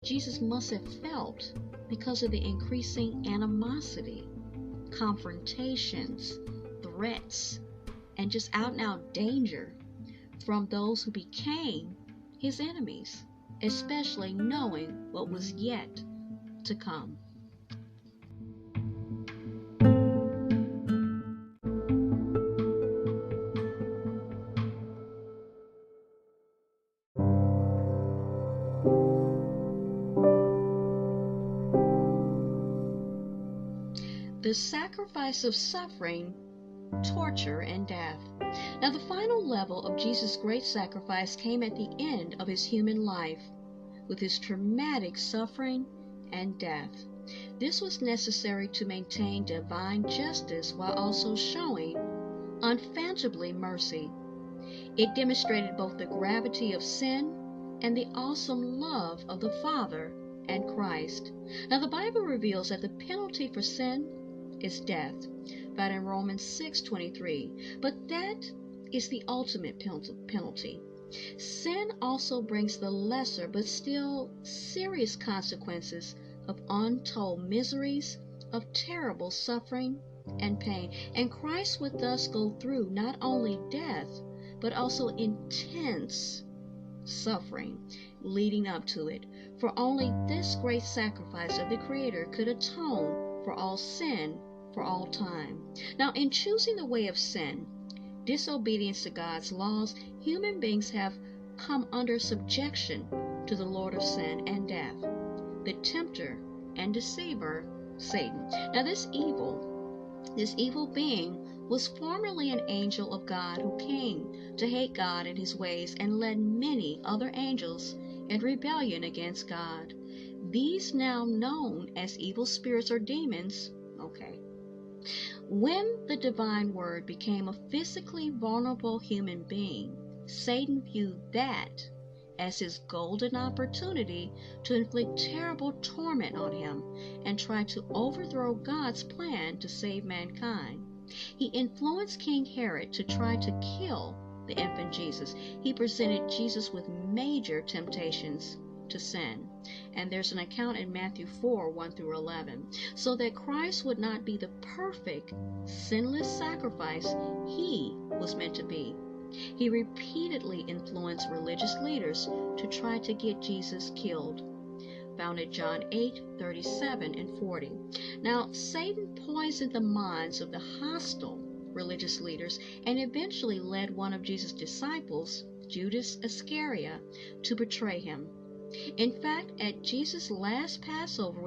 Jesus must have felt because of the increasing animosity, confrontations, threats, and just out-and-out danger from those who became his enemies, especially knowing what was yet to come. The sacrifice of suffering, torture, and death. Now, the final level of Jesus' great sacrifice came at the end of his human life, with his traumatic suffering and death. This was necessary to maintain divine justice while also showing unfathomably mercy. It demonstrated both the gravity of sin and the awesome love of the Father and Christ. Now, the Bible reveals that the penalty for sin is death, found in Romans 6:23. But that is the ultimate penalty. Sin also brings the lesser but still serious consequences of untold miseries, of terrible suffering and pain. And Christ would thus go through not only death, but also intense suffering leading up to it. For only this great sacrifice of the Creator could atone for all sin for all time. Now, in choosing the way of sin, disobedience to God's laws, human beings have come under subjection to the Lord of sin and death, the tempter and deceiver, Satan. Now, this evil being was formerly an angel of God who came to hate God and his ways and led many other angels in rebellion against God. These now known as evil spirits or demons, when the divine word became a physically vulnerable human being, Satan viewed that as his golden opportunity to inflict terrible torment on him and try to overthrow God's plan to save mankind. He influenced King Herod to try to kill the infant Jesus. He presented Jesus with major temptations to sin. And there's an account in Matthew 4:1-11. So that Christ would not be the perfect, sinless sacrifice he was meant to be. He repeatedly influenced religious leaders to try to get Jesus killed. Found at John 8:37-40. Now, Satan poisoned the minds of the hostile religious leaders and eventually led one of Jesus' disciples, Judas Iscariot, to betray him. In fact, at Jesus' last Passover